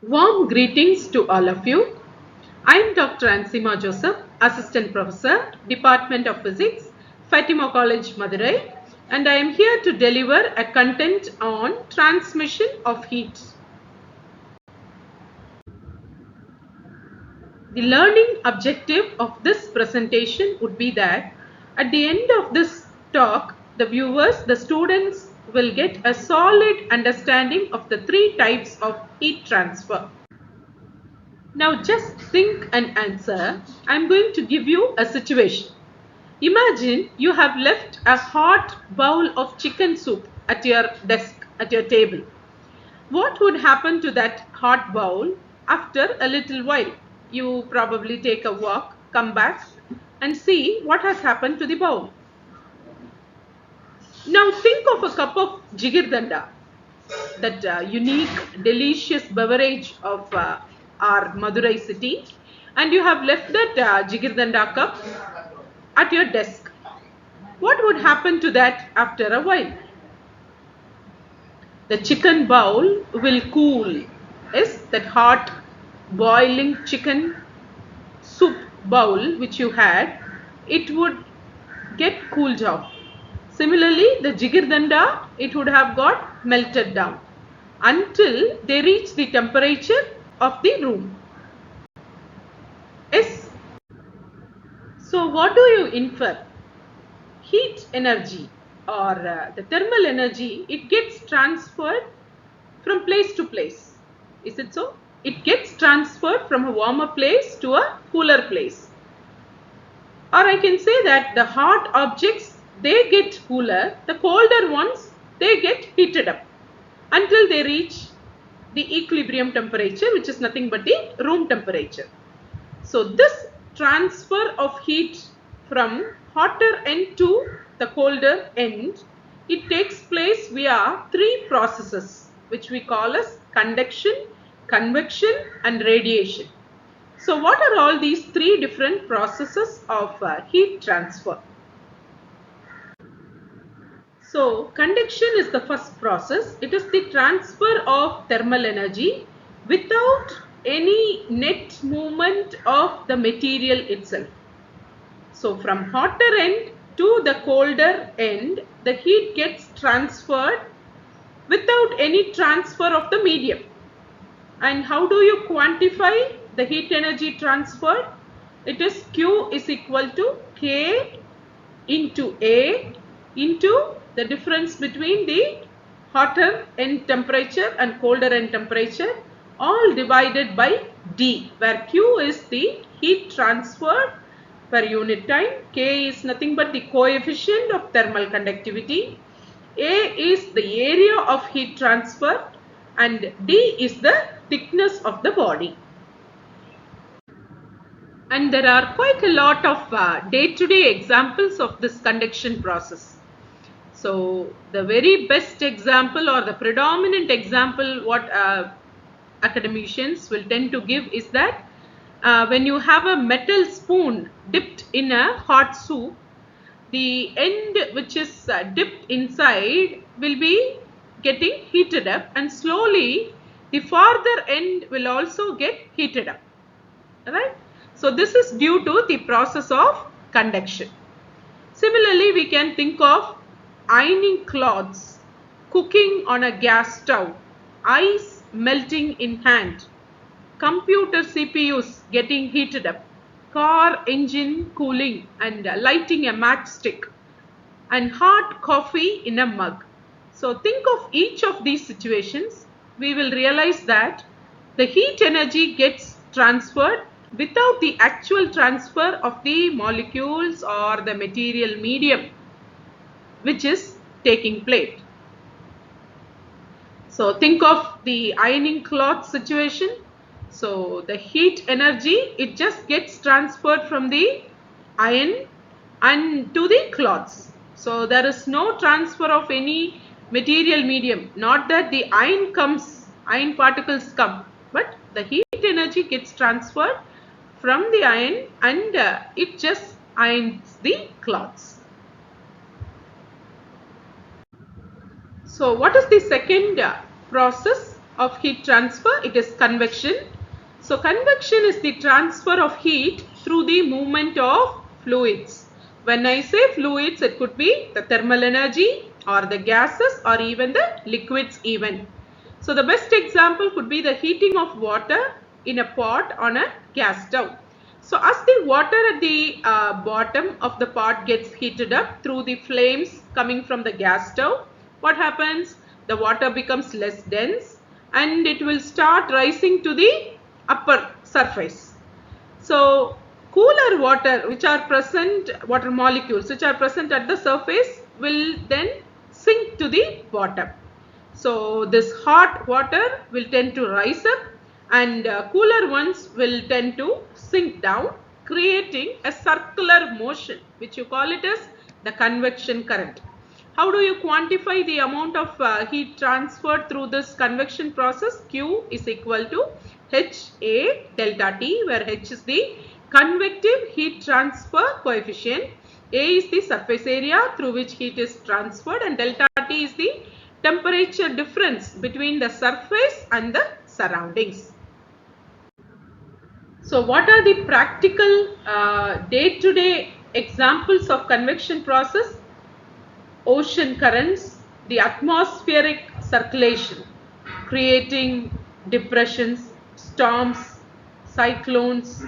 Warm greetings to all of you. I am Dr. Ansima Joseph, Assistant Professor, Department of Physics, Fatima College, Madurai, and I am here to deliver a content on transmission of heat. The learning objective of this presentation would be that at the end of this talk, the students will get a solid understanding of the three types of heat transfer. Now just think and answer. I'm going to give you a situation. Imagine you have left a hot bowl of chicken soup at your desk, at your table. What would happen to that hot bowl after a little while? You probably take a walk, come back and see what has happened to the bowl. Now think of a cup of jigirdanda, that unique, delicious beverage of our Madurai city, and you have left that jigirdanda cup at your desk. What would happen to that after a while? The chicken bowl will cool. Yes, that hot boiling chicken soup bowl which you had, it would get cooled off. Similarly, the jigirdanda, it would have got melted down until they reach the temperature of the room. Yes. So what do you infer? Heat energy or the thermal energy, it gets transferred from place to place. Is it so? It gets transferred from a warmer place to a cooler place. Or I can say that the hot objects, they get cooler, the colder ones, they get heated up until they reach the equilibrium temperature, which is nothing but the room temperature. So this transfer of heat from hotter end to the colder end, it takes place via three processes which we call as conduction, convection and radiation. So what are all these three different processes of heat transfer? So conduction is the first process. It is the transfer of thermal energy without any net movement of the material itself. So from hotter end to the colder end, the heat gets transferred without any transfer of the medium. And how do you quantify the heat energy transferred? It is Q is equal to K into A into the difference between the hotter end temperature and colder end temperature, all divided by D, where Q is the heat transferred per unit time, K is nothing but the coefficient of thermal conductivity, A is the area of heat transfer, and D is the thickness of the body. And there are quite a lot of day-to-day examples of this conduction process. So the very best example or the predominant example what academicians will tend to give is that when you have a metal spoon dipped in a hot soup, the end which is dipped inside will be getting heated up, and slowly the farther end will also get heated up. Right? So this is due to the process of conduction. Similarly, we can think of ironing cloths, cooking on a gas stove, ice melting in hand, computer CPUs getting heated up, car engine cooling and lighting a matchstick, and hot coffee in a mug. So think of each of these situations. We will realize that the heat energy gets transferred without the actual transfer of the molecules or the material medium which is taking place. So think of the ironing cloth situation. So the heat energy, it just gets transferred from the iron and to the cloths. So there is no transfer of any material medium. Not that the iron particles come, but the heat energy gets transferred from the iron and it just irons the cloths. So what is the second process? of heat transfer? It is convection. So convection is the transfer of heat through the movement of fluids. When I say fluids, it could be the thermal energy or the gases or even the liquids even. So the best example could be the heating of water in a pot on a gas stove. So as the water at the bottom of the pot gets heated up through the flames coming from the gas stove, what happens? The water becomes less dense and it will start rising to the upper surface. So cooler water which are present, water molecules which are present at the surface will then sink to the bottom. So this hot water will tend to rise up and cooler ones will tend to sink down, creating a circular motion which you call it as the convection current. How do you quantify the amount of heat transferred through this convection process? Q is equal to HA delta T, where H is the convective heat transfer coefficient, A is the surface area through which heat is transferred, and delta T is the temperature difference between the surface and the surroundings. So what are the practical day-to-day examples of convection process? Ocean currents, the atmospheric circulation, creating depressions, storms, cyclones,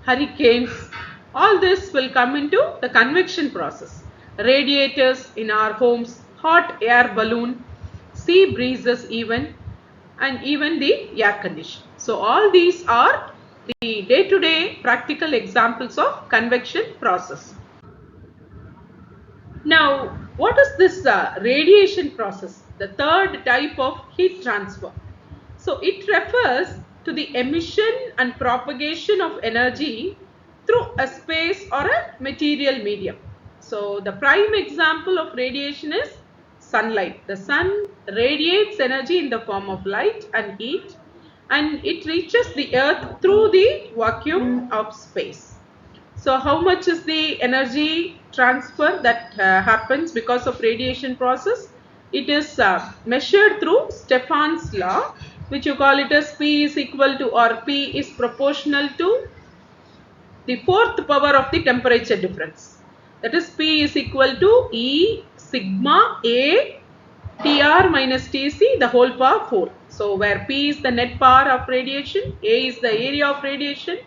hurricanes, all this will come into the convection process. Radiators in our homes, hot air balloon, sea breezes even, and even the air condition. So all these are the day-to-day practical examples of convection process. Now, what is this radiation process? The third type of heat transfer. So it refers to the emission and propagation of energy through a space or a material medium. So the prime example of radiation is sunlight. The sun radiates energy in the form of light and heat, and it reaches the earth through the vacuum of space. So how much is the energy transfer that happens because of radiation process? It is measured through Stefan's law, which you call it as P is equal to, or P is proportional to the fourth power of the temperature difference. That is P is equal to E sigma A Tr minus Tc the whole power 4. So where P is the net power of radiation, A is the area of radiation,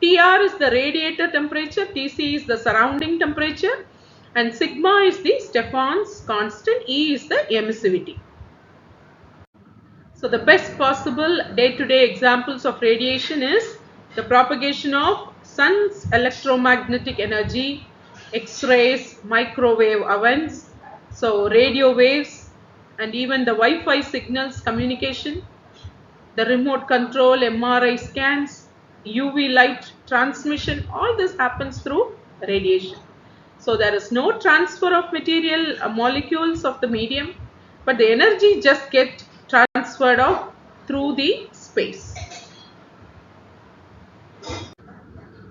Tr is the radiator temperature, Tc is the surrounding temperature, and sigma is the Stefan's constant, E is the emissivity. So the best possible day-to-day examples of radiation is the propagation of sun's electromagnetic energy, X-rays, microwave ovens, so radio waves, and even the Wi-Fi signals communication, the remote control MRI scans, UV light transmission, all this happens through radiation. So there is no transfer of material molecules of the medium, but the energy just gets transferred out through the space.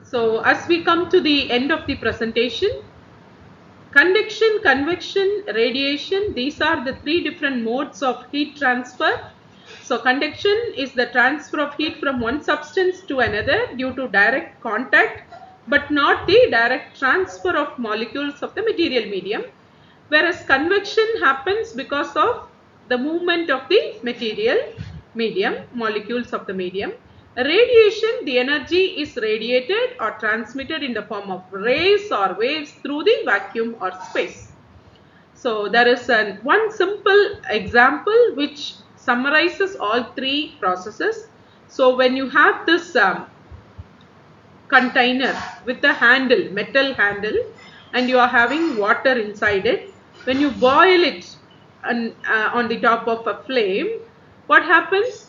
So as we come to the end of the presentation, conduction, convection, radiation, these are the three different modes of heat transfer. So conduction is the transfer of heat from one substance to another due to direct contact, but not the direct transfer of molecules of the material medium. Whereas convection happens because of the movement of the material medium, molecules of the medium. Radiation, the energy is radiated or transmitted in the form of rays or waves through the vacuum or space. So there is one simple example which summarizes all three processes. So when you have this container with a handle, metal handle, and you are having water inside it, when you boil it on the top of a flame, what happens?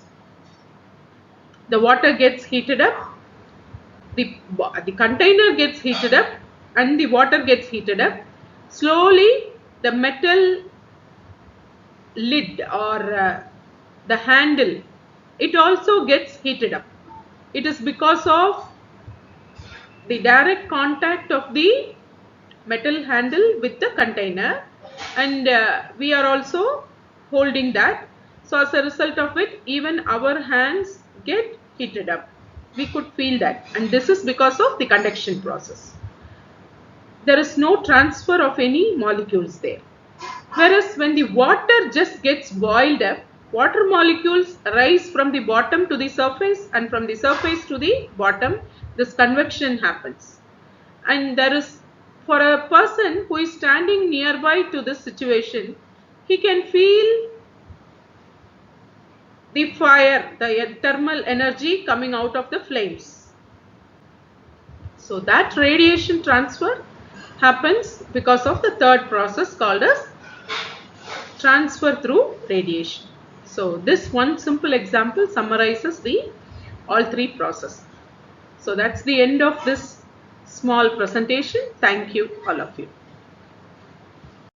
The water gets heated up, the container gets heated up, and the water gets heated up. Slowly the metal lid or the handle, it also gets heated up. It is because of the direct contact of the metal handle with the container, and we are also holding that. So as a result of it, even our hands get heated up. We could feel that, and this is because of the conduction process. There is no transfer of any molecules there. Whereas when the water just gets boiled up, water molecules rise from the bottom to the surface, and from the surface to the bottom, this convection happens. And there is, for a person who is standing nearby to this situation, he can feel the fire, the thermal energy coming out of the flames. So that radiation transfer happens because of the third process called as transfer through radiation. So this one simple example summarizes all three processes. So that's the end of this small presentation. Thank you, all of you.